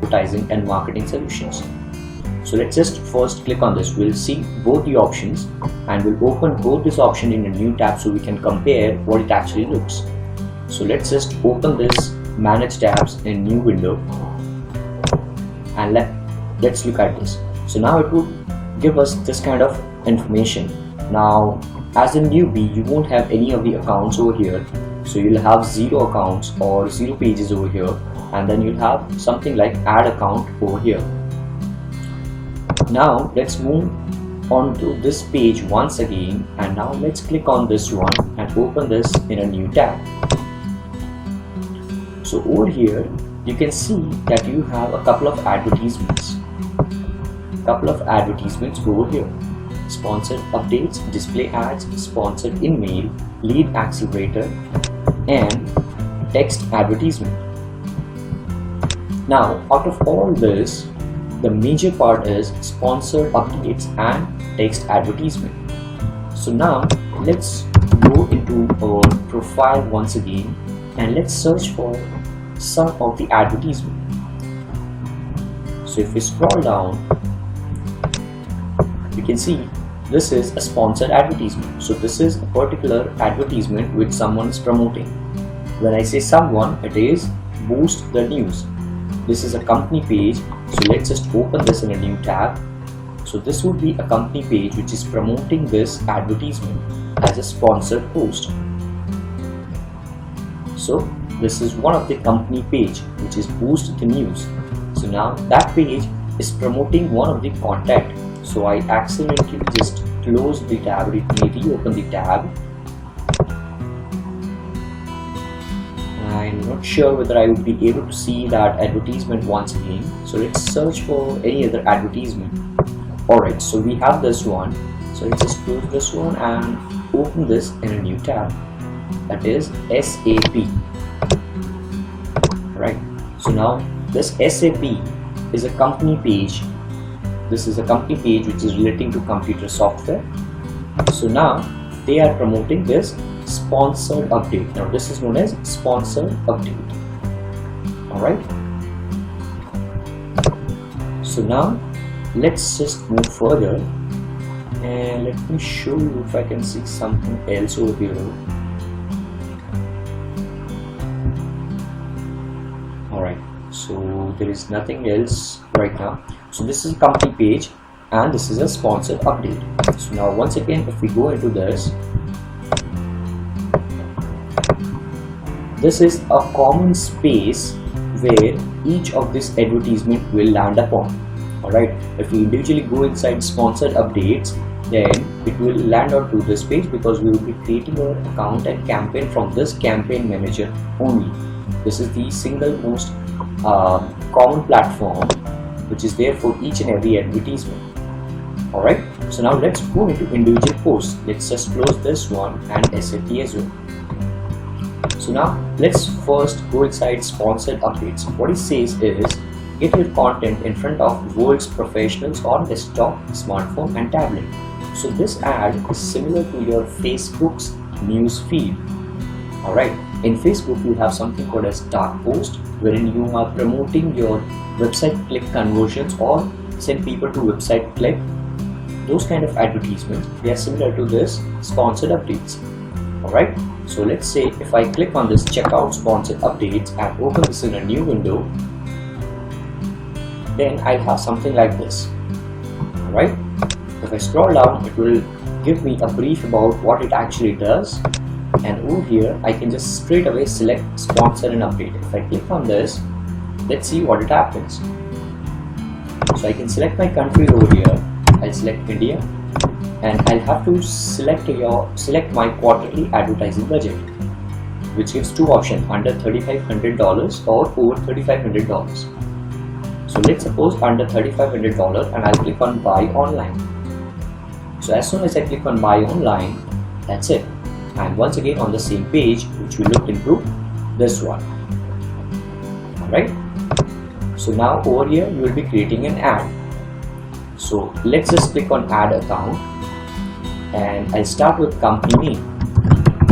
Advertising and marketing solutions. So let's just first click on this. We'll see both the options and we'll open both this option in a new tab so we can compare what it actually looks. So let's just open this manage tabs in new window and let's look at this. So now it will give us this kind of information. Now as a newbie, you won't have any of the accounts over here, so you'll have 0 accounts or 0 pages over here, and then you'll have something like add account over here. Now let's move on to this page once again, and now let's click on this one and open this in a new tab. So over here you can see that you have a couple of advertisements over here: sponsored updates, display ads, sponsored in-mail, lead accelerator, and text advertisement. Now out of all this, the major part is sponsored updates and text advertisement. So now let's go into our profile once again and let's search for some of the advertisement. So if we scroll down, we can see this is a sponsored advertisement. So this is a particular advertisement which someone is promoting. When I say someone, it is Boost the News. This is a company page, so let's just open this in a new tab. So this would be a company page which is promoting this advertisement as a sponsored post. So this is one of the company page which is Boost the News. So now that page is promoting one of the contact. So I accidentally just closed the tab. Let me reopen the tab. I'm not sure whether I would be able to see that advertisement once again. So let's search for any other advertisement. Alright, so we have this one. So let's just close this one and open this in a new tab. That is SAP. Right. So now this SAP is a company page. This is a company page which is relating to computer software. So now they are promoting this sponsored update. Now this is known as sponsored update. Alright. So now let's just move further and let me show you if I can see something else over here. Alright, so there is nothing else right now. So this is a company page and this is a sponsored update. So now once again, if we go into this, this is a common space where each of this advertisement will land upon. Alright, if we individually go inside sponsored updates, then it will land onto this page because we will be creating our account and campaign from this campaign manager only. This is the single most common platform which is there for each and every advertisement. Alright, so now let's go into individual posts. Let's just close this one and SAP as well. So now let's first go inside sponsored updates. What it says is get your content in front of world's professionals on desktop, smartphone and tablet. So this ad is similar to your Facebook's news feed. Alright, in Facebook you have something called as dark post, wherein you are promoting your website click conversions or send people to website click. Those kind of advertisements, they are similar to this sponsored updates. Alright, so let's say if I click on this checkout sponsored updates and open this in a new window, then I have something like this. Alright, if I scroll down, it will give me a brief about what it actually does, and over here I can just straight away select sponsor and update. If I click on this, let's see what it happens. So I can select my country over here. I'll select India and I'll have to select my quarterly advertising budget, which gives two options: under $3,500 or over $3,500. So let's suppose under $3,500 and I'll click on buy online. So as soon as I click on buy online, that's it. And once again on the same page which we looked into, this one. Alright. So now over here you will be creating an ad. So let's just click on add account, and I'll start with company name.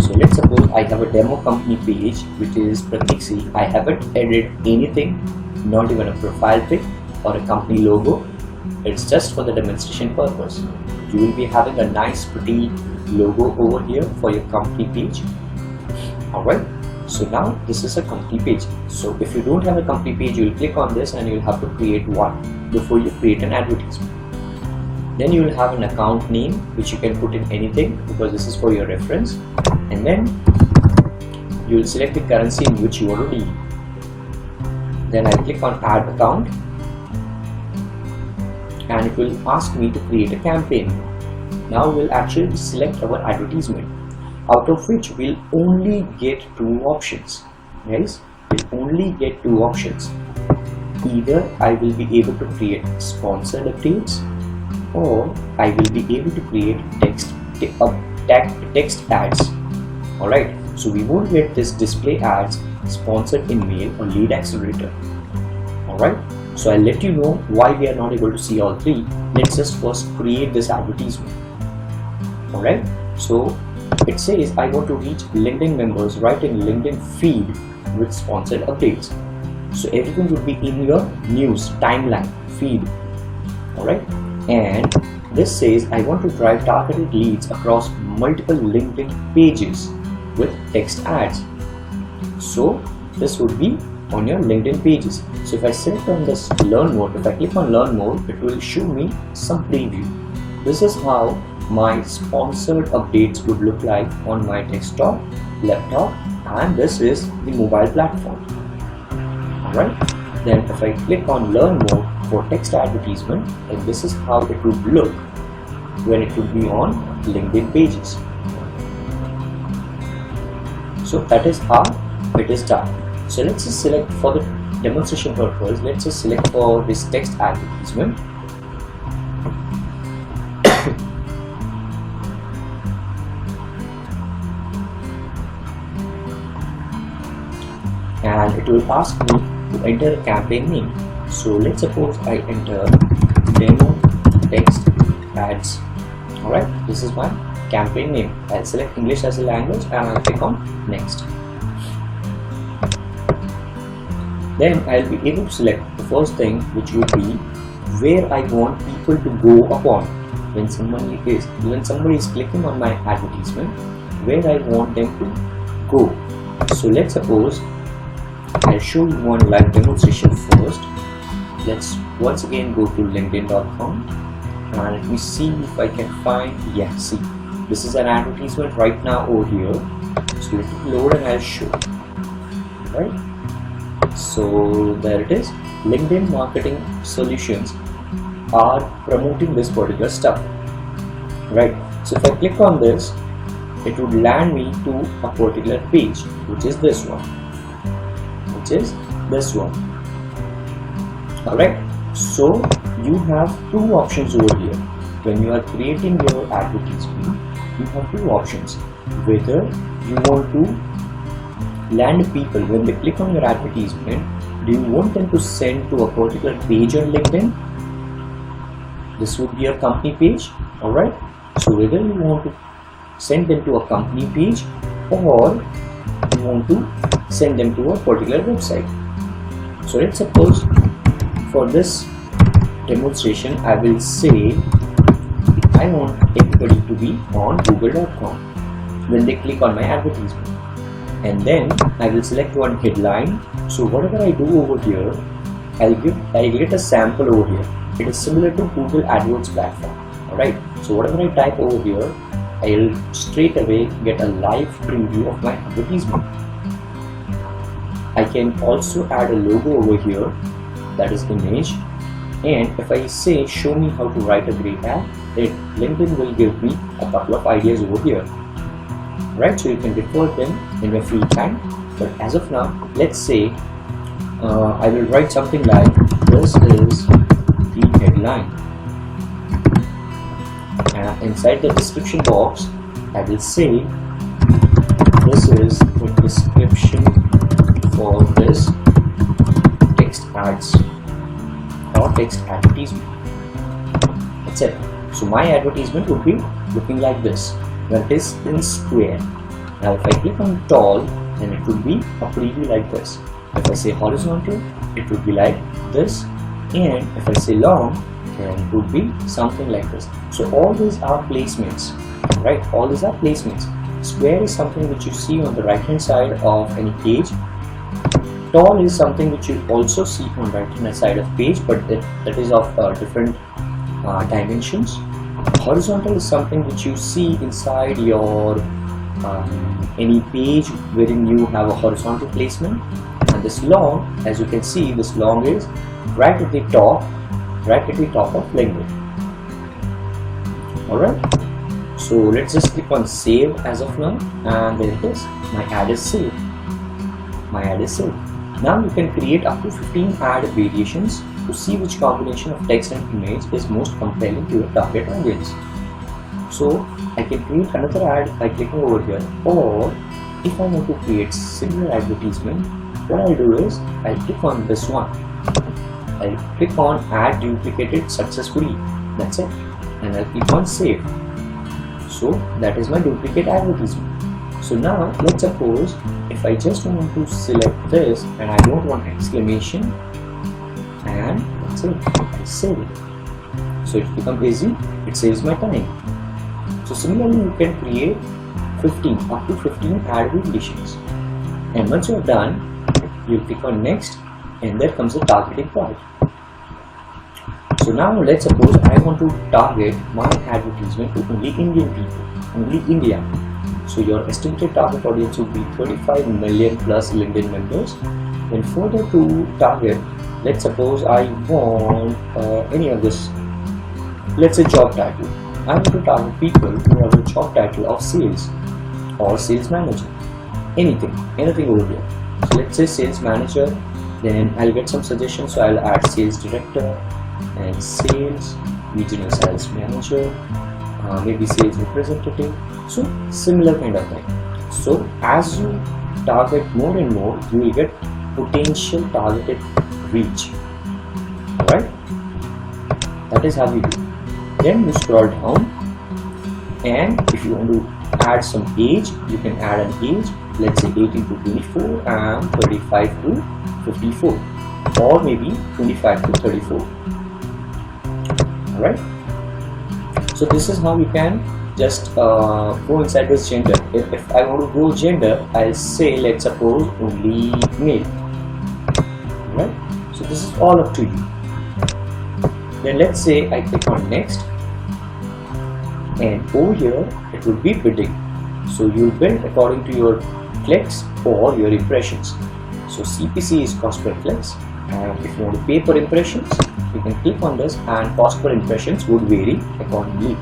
So let's suppose I have a demo company page which is Pratik C. I haven't added anything, not even a profile pic or a company logo. It's just for the demonstration purpose. You will be having a nice pretty logo over here for your company page. Alright, so now this is a company page. So if you don't have a company page, you will click on this and you will have to create one before you create an advertisement. Then you will have an account name which you can put in anything because this is for your reference, and then you will select the currency in which you want to deal. Then I click on add account, and it will ask me to create a campaign. Now we'll actually select our advertisement, out of which we'll only get two options. Guys, we'll only get two options. Either I will be able to create sponsored updates, or I will be able to create text ads. Alright, so we won't get this display ads, sponsored email, or lead accelerator. Alright, so I'll let you know why we are not able to see all three. Let's just first create this advertisement. Alright, so it says I want to reach LinkedIn members right in LinkedIn feed with sponsored updates. So everything would be in your news timeline feed. Alright, and this says I want to drive targeted leads across multiple LinkedIn pages with text ads. So this would be on your LinkedIn pages. So if I select on this learn more, if I click on learn more, it will show me some preview. This is how my sponsored updates would look like on my desktop, laptop, and this is the mobile platform. Alright, then if I click on learn more for text advertisement, and this is how it would look when it would be on LinkedIn pages. So that is how it is done. So let's just select, for the demonstration purpose, let's just select for this text advertisement. And it will ask me to enter a campaign name. So let's suppose I enter demo text ads. Alright, this is my campaign name. I'll select English as a language and I'll click on next. Then I'll be able to select the first thing, which would be where I want people to go upon when somebody is clicking on my advertisement, where I want them to go. So let's suppose I'll show you one live demonstration first. Let's once again go to linkedin.com and let me see if I can find, yeah, see, this is an advertisement right now over here. So let it load and I'll show. Right? So there it is. LinkedIn Marketing Solutions are promoting this particular stuff. Right? So if I click on this, it would land me to a particular page, which is this one. Alright, so you have two options over here. When you are creating your advertisement, you have two options. Whether you want to land people when they click on your advertisement, do you want them to send to a particular page on LinkedIn? This would be your company page. Alright, so whether you want to send them to a company page or you want to send them to a particular website. So let's suppose for this demonstration I will say I want everybody to be on google.com when they click on my advertisement, and then I will select one headline. So whatever I do over here, I'll get a sample over here. It is similar to Google AdWords platform. Alright, so whatever I type over here, I'll straight away get a live preview of my advertisement. I can also add a logo over here, that is image, and if I say show me how to write a great ad, LinkedIn will give me a couple of ideas over here. Right, so you can refer them in your free time, but as of now, let's say I will write something like this is the headline, and inside the description box I will say this is the description for this text ads or text advertisement. That's it. So my advertisement would be looking like this, when it is in square. Now if I click on tall, then it would be a preview like this. If I say horizontal, it would be like this, and if I say long, then it would be something like this. So all these are placements, right? All these are placements. Square is something which you see on the right hand side of any page. Tall is something which you also see on right hand side of page, but that is of different dimensions. Horizontal is something which you see inside your any page wherein you have a horizontal placement. And this long, as you can see, this long is right at the top of LinkedIn. Alright, so let's just click on save as of now, and there it is. My ad is saved. Now you can create up to 15 ad variations to see which combination of text and image is most compelling to your target audience. So I can create another ad by clicking over here, or if I want to create similar advertisement, what I'll do is I'll click on this one. I'll click on ad duplicated successfully. That's it, and I'll click on save. So that is my duplicate advertisement. So now let's suppose if I just want to select this and I don't want exclamation, and that's it, I save it. So it becomes easy, it saves my time. So similarly you can create up to 15 ad variations, and once you're done, you click on next, and there comes the targeting part. So now let's suppose I want to target my advertisement to only Indian people, only India. So your estimated target audience would be 35 million plus LinkedIn members. Then further to target, let's suppose I want any of this, let's say job title. I want to target people who have a job title of sales or sales manager, anything over here. So let's say sales manager, then I'll get some suggestions. So I'll add sales director and sales, regional sales manager, maybe sales representative. So similar kind of thing. So as you target more and more, you will get potential targeted reach. Alright, that is how you do. Then you scroll down, and if you want to add some age, you can add an age, let's say 18 to 24 and 35 to 54, or maybe 25 to 34. Alright, so this is how you can just go inside this gender. If I want to go gender, I'll say let's suppose only male. Right, so this is all up to you. Then let's say I click on next, and over here it will be bidding. So you will bid according to your clicks or your impressions. So CPC is cost per clicks, and if you want to pay per impressions, you can click on this, and cost per impressions would vary accordingly.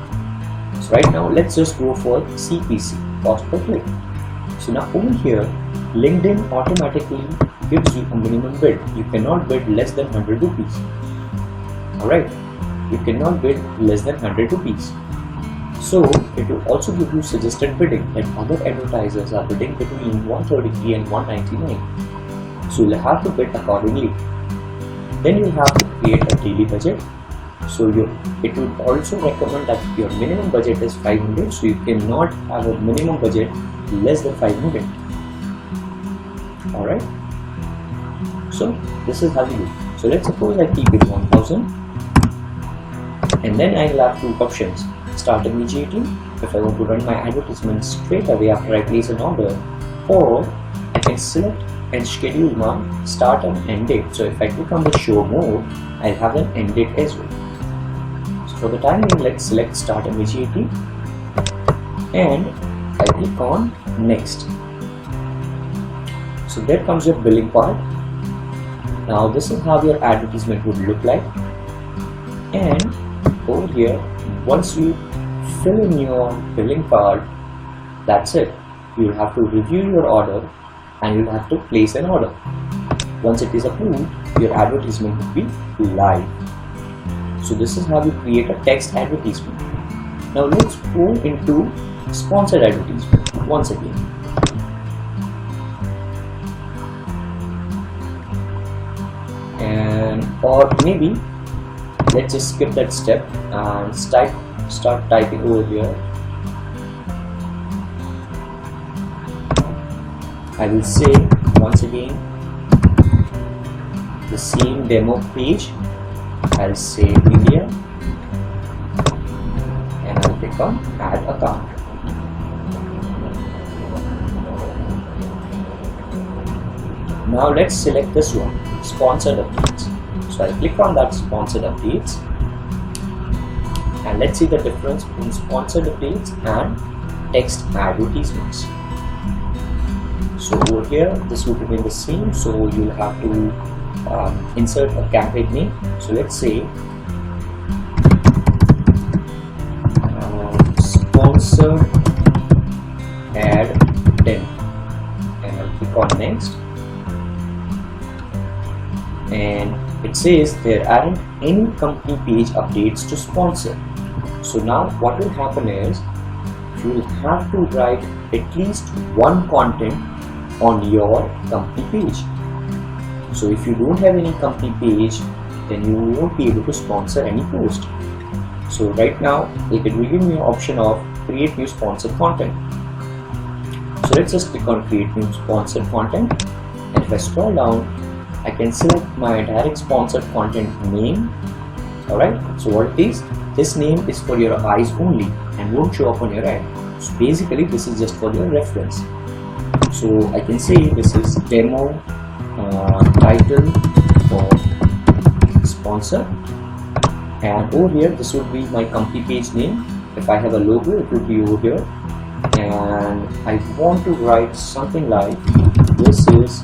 So right now let's just go for CPC, cost per click. So now over here LinkedIn automatically gives you a minimum bid. You cannot bid less than 100 rupees. Alright, you cannot bid less than 100 rupees. So it will also give you suggested bidding, and other advertisers are bidding between 133 and 199. So you'll have to bid accordingly. Then you have to create a daily budget. So it will also recommend that your minimum budget is 500, so you cannot have a minimum budget less than 500. Alright, so this is how you do. So let's suppose I keep it 1000, and then I will have two options: start immediately if I want to run my advertisement straight away after I place an order, or I can select and schedule my start and end date. So if I click on the show more, I'll have an end date as well. So for the time being, let's select start immediately, and I click on next. So there comes your billing part. Now this is how your advertisement would look like, and over here once you fill in your billing part, that's it. You'll have to review your order and you'll have to place an order. Once it is approved, your advertisement will be live. So this is how you create a text advertisement. Now let's go into sponsored advertisement once again. And or maybe let's just skip that step and start typing over here. I will say once again the same demo page. I'll say India and I'll click on add account. Now let's select this one, sponsored updates. So I'll click on that sponsored updates and let's see the difference between sponsored updates and text advertisements. So over here this would remain the same, so you'll have to insert a campaign name. So let's say sponsored ad 10 and I'll click on next, and it says there aren't any company page updates to sponsor. So now what will happen is you will have to write at least one content on your company page. So if you don't have any company page, then you won't be able to sponsor any post. So right now it will give me an option of create new sponsored content. So let's just click on create new sponsored content, and if I scroll down I can select my direct sponsored content name. Alright, so what it is, this name is for your eyes only and won't show up on your end. So basically this is just for your reference. So I can say this is demo title for sponsor, and over here this would be my company page name. If I have a logo it would be over here, and I want to write something like this is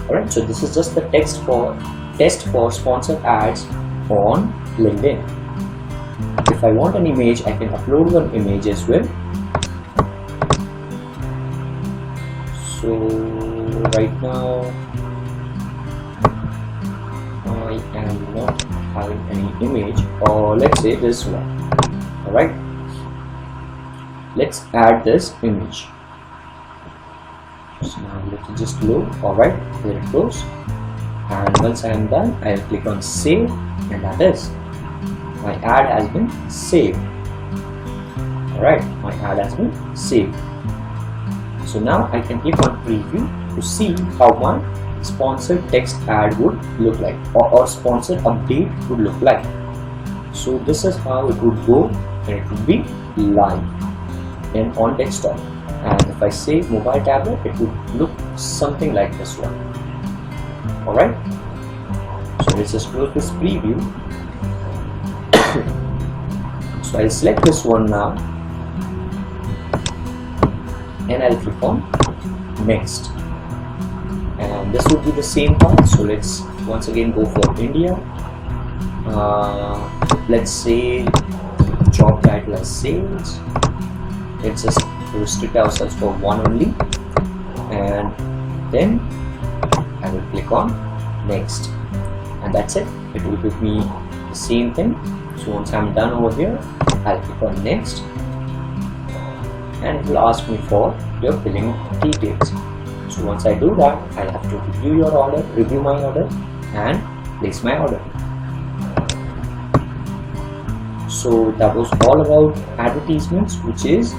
alright. So this is just the test for sponsored ads on LinkedIn. If I want an image, I can upload one image as well. So right now I am not having any image, or let's say this one. Alright, let's add this image. So now let it just load. Alright, here it goes, and once I am done I will click on save, and that is my ad has been saved. Alright, my ad has been saved. So now I can click on preview to see how my sponsored text ad would look like, or sponsored update would look like. So this is how it would go, and it would be live and on desktop. And if I say mobile tablet, it would look something like this one. Alright, so let's just close this preview. So I'll select this one now and I'll click on next, and this would be the same part. So let's once again go for India. Let's say job title as sales. Let's just restrict ourselves for one only, and then I will click on next, and that's it. It will give me the same thing. So once I'm done over here, I'll click on next, and it will ask me for your billing details. So once I do that, I'll have to review my order and place my order. So that was all about advertisements, which is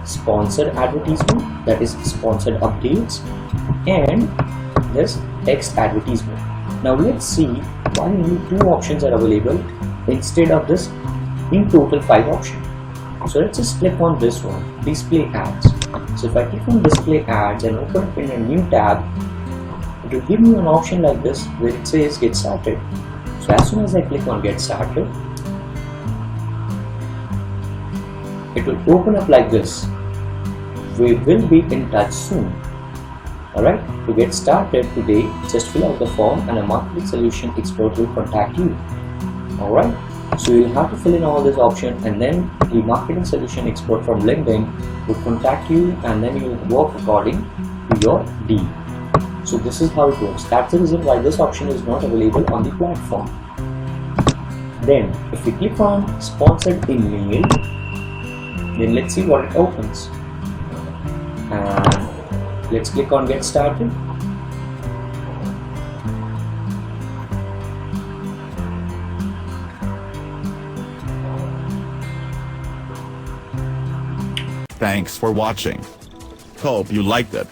sponsored advertisement, that is sponsored updates, and this text advertisement. Now let's see why only 2 options are available instead of this in total 5 options. So let's just click on this one, display ads. So if I click on display ads and open it in a new tab, it will give me an option like this where it says get started. So as soon as I click on get started, it will open up like this. We will be in touch soon. Alright, to get started today, just fill out the form and a marketing solution expert will contact you. Alright, so you'll have to fill in all this option, and then the marketing solution expert from LinkedIn will contact you, and then you will work according to your deal. So this is how it works. That's the reason why this option is not available on the platform. Then if we click on sponsored email, Then let's see what it opens. And let's click on get started. Thanks for watching. Hope you liked it.